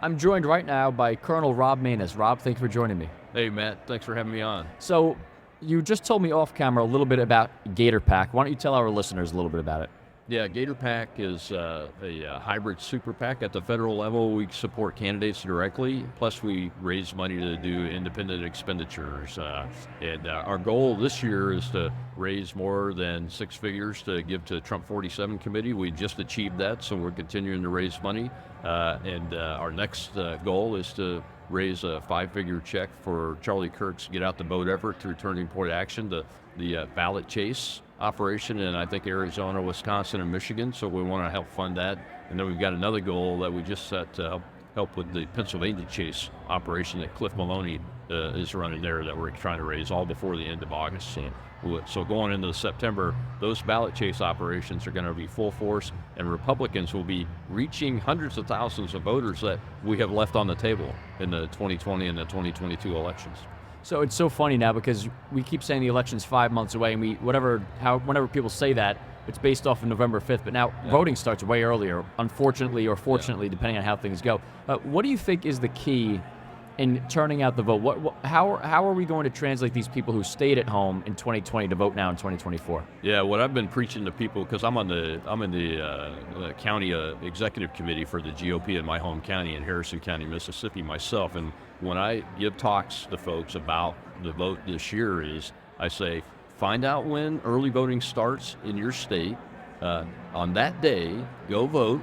I'm joined right now by Colonel Rob Maness. Rob, thank you for joining me. Hey, Matt. Thanks for having me on. So, you just told me off camera a little bit about Gator Pack. Why don't you tell our listeners a little bit about it? Yeah, Gator Pack is a hybrid super PAC. At the federal level, we support candidates directly, plus we raise money to do independent expenditures. Our goal this year is to raise more than six figures to give to Trump 47 committee. We just achieved that, so we're continuing to raise money. Our next goal is to raise a five-figure check for Charlie Kirk's Get Out the Vote effort through Turning Point Action, the ballot chase operation in, I think, Arizona, Wisconsin, and Michigan. So we want to help fund that. And then we've got another goal that we just set to help with the Pennsylvania chase operation that Cliff Maloney is running there, that we're trying to raise all before the end of August. So going into September, those ballot chase operations are going to be full force, and Republicans will be reaching hundreds of thousands of voters that we have left on the table in the 2020 and the 2022 elections. So it's so funny now because we keep saying the election's 5 months away, and whenever people say that, it's based off of November 5th, but now voting starts way earlier, unfortunately or fortunately, depending on how things go. What do you think is the key in turning out the vote? How are we going to translate these people who stayed at home in 2020 to vote now in 2024? Yeah, what I've been preaching to people, because I'm in the county executive committee for the GOP in my home county in Harrison County, Mississippi myself, and when I give talks to folks about the vote this year I say, find out when early voting starts in your state. On that day, go vote.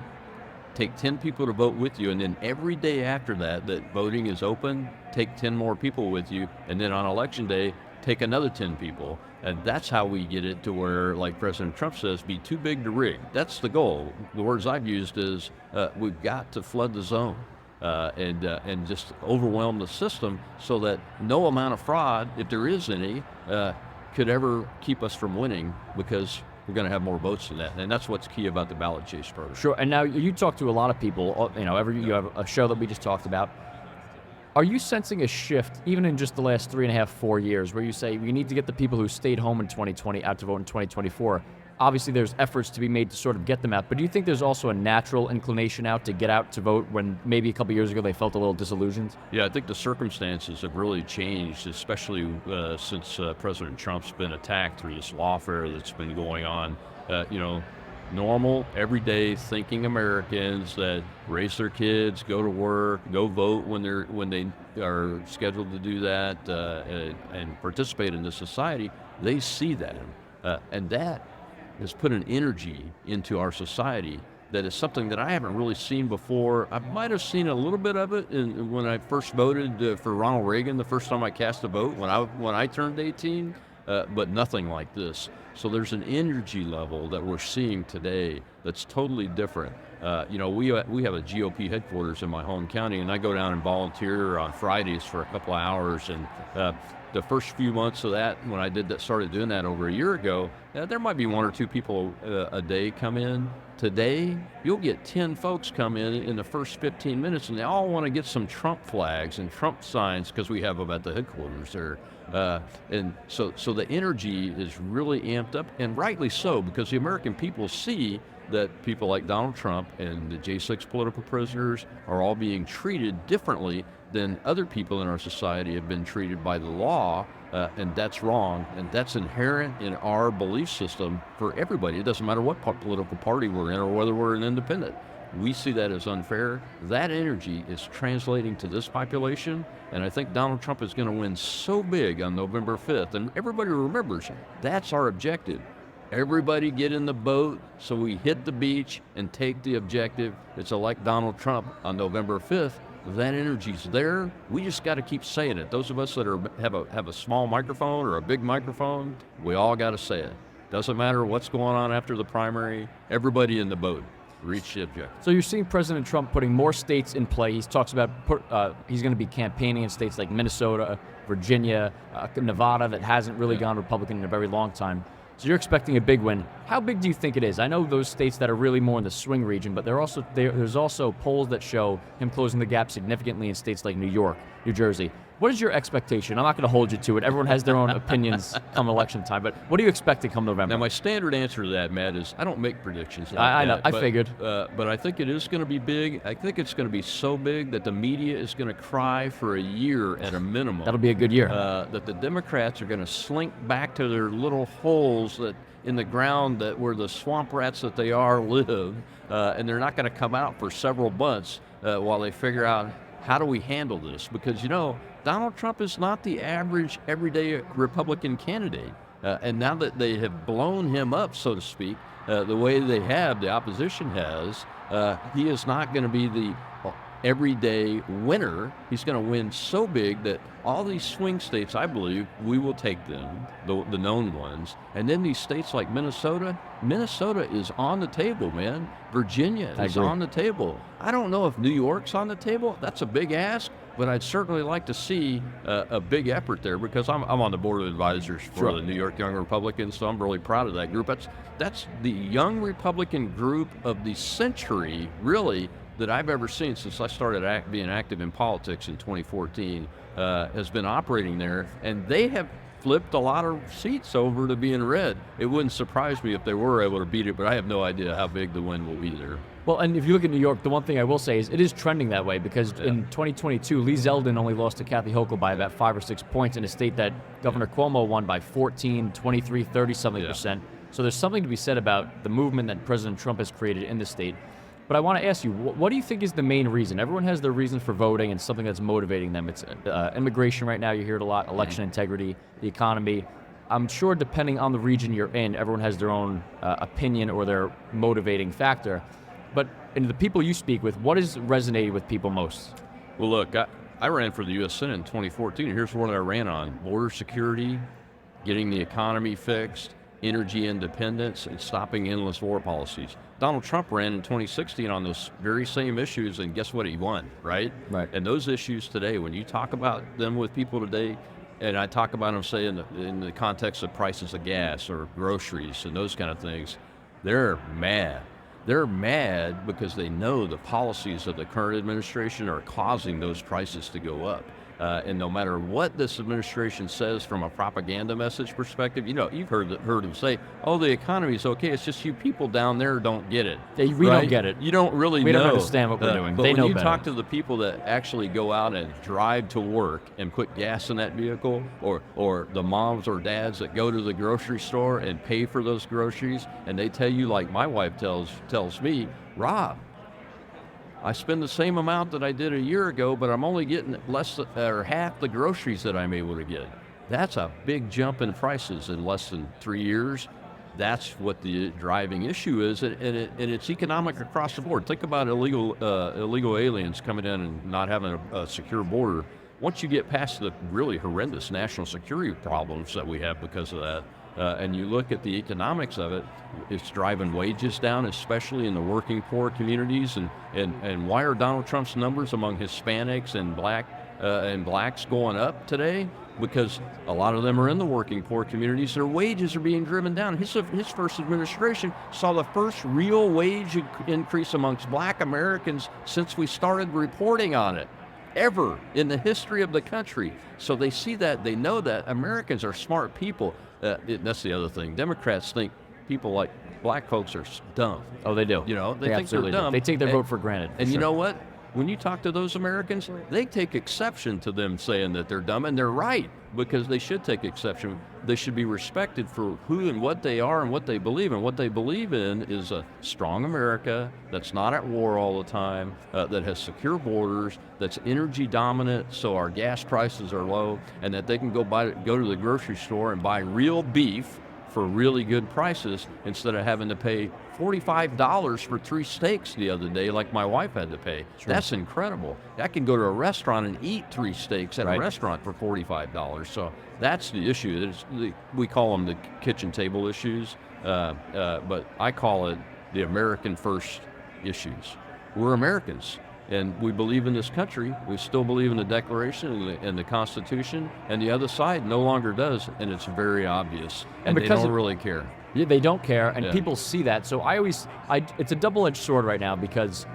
Take 10 people to vote with you, and then every day after that voting is open, take 10 more people with you, and then on election day, take another 10 people. And that's how we get it to where, like President Trump says, be too big to rig. That's the goal. The words I've used is we've got to flood the zone. And just overwhelm the system so that no amount of fraud, if there is any, could ever keep us from winning, because we're going to have more votes than that. And that's what's key about the ballot chase program. Sure. And now you talk to a lot of people, you have a show that we just talked about. Are you sensing a shift, even in just the last 3.5, 4 years, where you say we need to get the people who stayed home in 2020 out to vote in 2024? Obviously, there's efforts to be made to sort of get them out, but do you think there's also a natural inclination out to vote when maybe a couple years ago they felt a little disillusioned? Yeah, I think the circumstances have really changed, especially since President Trump's been attacked through this lawfare that's been going on. Normal, everyday thinking Americans that raise their kids, go to work, go vote when they are scheduled to do that, and participate in the society, they see that, and that has put an energy into our society that is something that I haven't really seen before. I might have seen a little bit of it when I first voted for Ronald Reagan, the first time I cast a vote when I turned 18, but nothing like this. So there's an energy level that we're seeing today that's totally different. We have a GOP headquarters in my home county, and I go down and volunteer on Fridays for a couple of hours, and the first few months of that, when I started doing that over a year ago, there might be one or two people a day come in. Today, you'll get 10 folks come in the first 15 minutes, and they all want to get some Trump flags and Trump signs because we have them at the headquarters there. And so the energy is really amped up, and rightly so, because the American people see that people like Donald Trump and the J6 political prisoners are all being treated differently than other people in our society have been treated by the law, and that's wrong, and that's inherent in our belief system for everybody. It doesn't matter what political party we're in or whether we're an independent. We see that as unfair. That energy is translating to this population, and I think Donald Trump is going to win so big on November 5th, and everybody remembers that's our objective. Everybody get in the boat so we hit the beach and take the objective. It's elect Donald Trump on November 5th. That energy's there. We just got to keep saying it. Those of us that have a small microphone or a big microphone, we all got to say it. Doesn't matter what's going on after the primary. Everybody in the boat. Reach the objective. So you're seeing President Trump putting more states in play. He talks about he's going to be campaigning in states like Minnesota, Virginia, Nevada that hasn't really gone Republican in a very long time. So you're expecting a big win. How big do you think it is? I know those states that are really more in the swing region, but there's also polls that show him closing the gap significantly in states like New York, New Jersey. What is your expectation? I'm not going to hold you to it. Everyone has their own opinions come election time, but what do you expect to come November? Now, my standard answer to that, Matt, is I don't make predictions. Like I know. that, I figured. But I think it is going to be big. I think it's going to be so big that the media is going to cry for a year at a minimum. That'll be a good year. That the Democrats are going to slink back to their little holes that in the ground that where the swamp rats that they are live, and they're not going to come out for several months while they figure out how do we handle this? Because, Donald Trump is not the average, everyday Republican candidate. And now that they have blown him up, so to speak, the way they have, the opposition has, he is not going to be the everyday winner. He's going to win so big that all these swing states, I believe, we will take them, the known ones. And then these states like Minnesota is on the table, man. Virginia is on the table. I don't know if New York's on the table. That's a big ask, but I'd certainly like to see a big effort there because I'm on the board of advisors for the New York Young Republicans, so I'm really proud of that group. That's the young Republican group of the century, really, that I've ever seen since I started being active in politics in 2014, has been operating there, and they have flipped a lot of seats over to being red. It wouldn't surprise me if they were able to beat it, but I have no idea how big the win will be there. Well, and if you look at New York, the one thing I will say is it is trending that way because in 2022, Lee Zeldin only lost to Kathy Hochul by about 5 or 6 points in a state that Governor Cuomo won by 14, 23, 30-something%. So there's something to be said about the movement that President Trump has created in the state. But I want to ask you, what do you think is the main reason? Everyone has their reasons for voting and something that's motivating them. It's immigration right now, you hear it a lot, election integrity, the economy. I'm sure depending on the region you're in, everyone has their own opinion or their motivating factor. But in the people you speak with, what is resonating with people most? Well, look, I ran for the U.S. Senate in 2014, and here's what I ran on. Border security, getting the economy fixed, energy independence, and stopping endless war policies. Donald Trump ran in 2016 on those very same issues, and guess what? He won, right? Right. And those issues today, when you talk about them with people today, and I talk about them, say, in the context of prices of gas or groceries and those kind of things, they're mad. They're mad because they know the policies of the current administration are causing those prices to go up. And no matter what this administration says from a propaganda message perspective, you've heard him say, "Oh, the economy's okay. It's just you people down there don't get it." We don't get it. You don't really know. We don't understand what we're doing. But they when know you better. talk to the people that actually go out and drive to work and put gas in that vehicle, or the moms or dads that go to the grocery store and pay for those groceries, and they tell you, like my wife tells me, "Rob, I spend the same amount that I did a year ago, but I'm only getting less or half the groceries that I'm able to get." That's a big jump in prices in less than 3 years. That's what the driving issue is, and it's economic across the board. Think about illegal aliens coming in and not having a secure border. Once you get past the really horrendous national security problems that we have because of that, and you look at the economics of it, it's driving wages down, especially in the working poor communities. And why are Donald Trump's numbers among Hispanics and blacks going up today? Because a lot of them are in the working poor communities. Their wages are being driven down. His first administration saw the first real wage increase amongst black Americans since we started reporting on it, ever in the history of the country. So they see that, they know that. Americans are smart people. That's the other thing. Democrats think people like black folks are dumb. Oh, they do. They think they're dumb. They take their vote for granted. And you know what? When you talk to those Americans, they take exception to them saying that they're dumb, and they're right, because they should take exception. They should be respected for who and what they are and what they believe. And what they believe in is a strong America that's not at war all the time, that has secure borders, that's energy dominant so our gas prices are low, and that they can go to the grocery store and buy real beef for really good prices instead of having to pay $45 for 3 steaks the other day like my wife had to pay. Sure. That's incredible. I can go to a restaurant and eat 3 steaks at a restaurant for $45. So that's the issue. We call them the kitchen table issues, but I call it the American first issues. We're Americans. And we believe in this country. We still believe in the Declaration and the Constitution, and the other side no longer does, and it's very obvious. And they don't really care. Yeah, they don't care, and people see that. So it's a double-edged sword right now because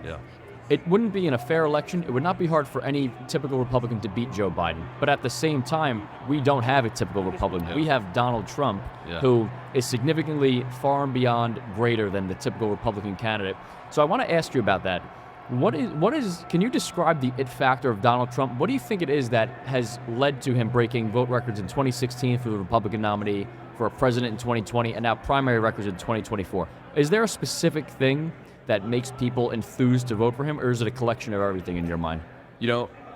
it wouldn't be in a fair election. It would not be hard for any typical Republican to beat Joe Biden. But at the same time, we don't have a typical Republican. Yeah. We have Donald Trump, Yeah. who is significantly far and beyond greater than the typical Republican candidate. So I want to ask you about that. Can you describe the it factor of Donald Trump? What do you think it is that has led to him breaking vote records in 2016 for the Republican nominee, for a president in 2020, and now primary records in 2024? Is there a specific thing that makes people enthused to vote for him, or is it a collection of everything in your mind? You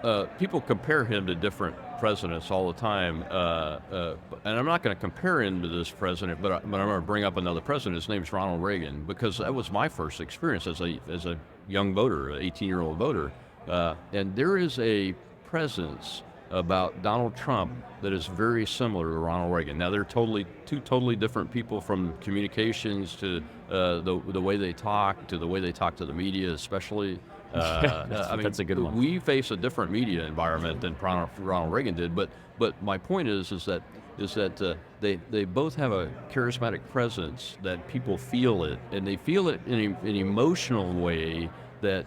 know, people compare him to different presidents all the time, and I'm not going to compare him to this president, but I'm going to bring up another president. His name's Ronald Reagan, because that was my first experience as a young voter, an 18-year-old voter, and there is a presence about Donald Trump that is very similar to Ronald Reagan. Now, they're two totally different people, from communications to the way they talk, to the way they talk to the media, especially. That's a good one. We face a different media environment than Ronald Reagan did, but my point is that they both have a charismatic presence that people feel it, and they feel it in an emotional way that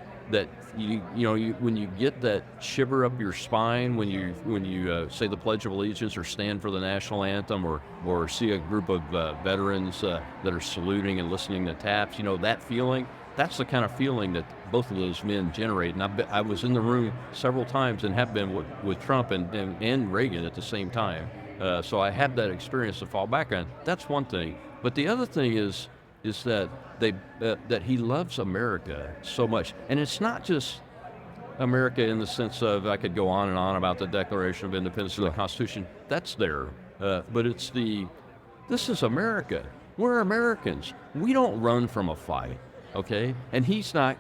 when you get that shiver up your spine when you say the Pledge of Allegiance or stand for the national anthem, or see a group of veterans that are saluting and listening to taps, that feeling. That's the kind of feeling that both of those men generate. And I was in the room several times, and have been with Trump and Reagan at the same time. So I had that experience to fall back on. That's one thing. But the other thing is that that he loves America so much. And it's not just America in the sense of, I could go on and on about the Declaration of Independence and the Constitution. That's there. But it's this is America. We're Americans. We don't run from a fight. Okay, and he's not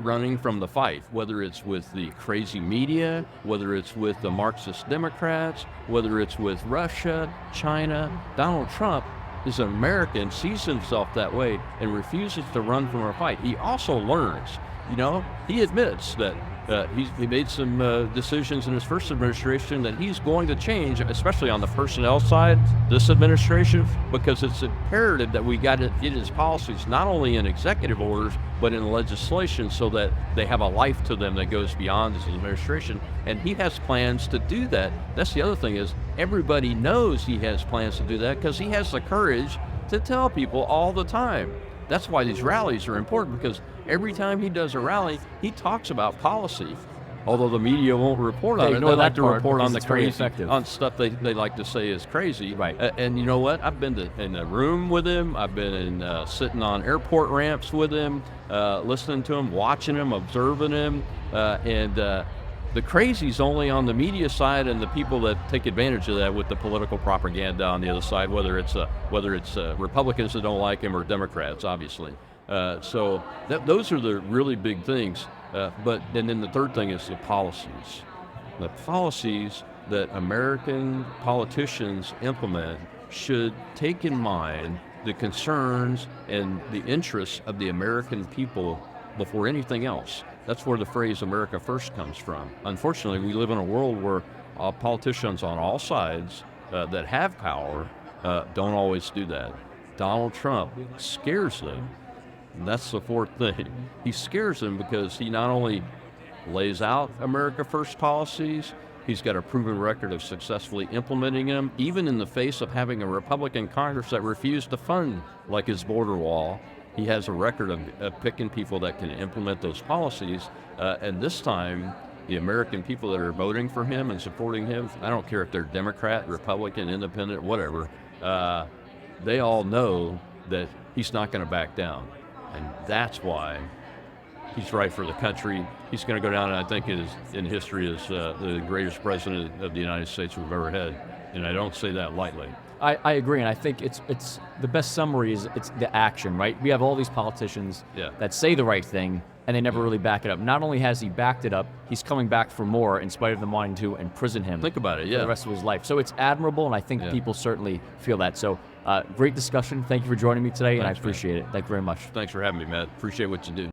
running from the fight, whether it's with the crazy media, whether it's with the Marxist Democrats, whether it's with Russia, China. Donald Trump is an American, sees himself that way, and refuses to run from a fight. He also learns, he admits that he made some decisions in his first administration that he's going to change, especially on the personnel side, this administration, because it's imperative that we got to get his policies not only in executive orders, but in legislation, so that they have a life to them that goes beyond his administration. And he has plans to do that. That's the other thing, is everybody knows he has plans to do that, because he has the courage to tell people all the time. That's why these rallies are important, because every time he does a rally, he talks about policy. Although the media won't report on it, they like to report on the crazy, on stuff they like to say is crazy. Right. And you know what? I've been in a room with him. I've been sitting on airport ramps with him, listening to him, watching him, observing him, and the crazy's only on the media side, and the people that take advantage of that with the political propaganda on the other side, whether it's Republicans that don't like him or Democrats, obviously. So those are the really big things. And then the third thing is the policies. The policies that American politicians implement should take in mind the concerns and the interests of the American people before anything else. That's where the phrase America First comes from. Unfortunately, we live in a world where politicians on all sides that have power don't always do that. Donald Trump scares them. And that's the fourth thing. He scares them because he not only lays out America First policies, he's got a proven record of successfully implementing them, even in the face of having a Republican Congress that refused to fund, like his border wall. He has a record of picking people that can implement those policies, and this time, the American people that are voting for him and supporting him, I don't care if they're Democrat, Republican, Independent, whatever, they all know that he's not going to back down, and that's why he's right for the country. He's going to go down, I think, in history as the greatest president of the United States we've ever had, and I don't say that lightly. I agree, and I think it's the best summary is it's the action, right? We have all these politicians that say the right thing, and they never really back it up. Not only has he backed it up, he's coming back for more in spite of them wanting to imprison him. Think about it, for the rest of his life. So it's admirable, and I think people certainly feel that. So great discussion. Thank you for joining me today, and I appreciate it. Thank you very much. Thanks for having me, Matt. Appreciate what you do.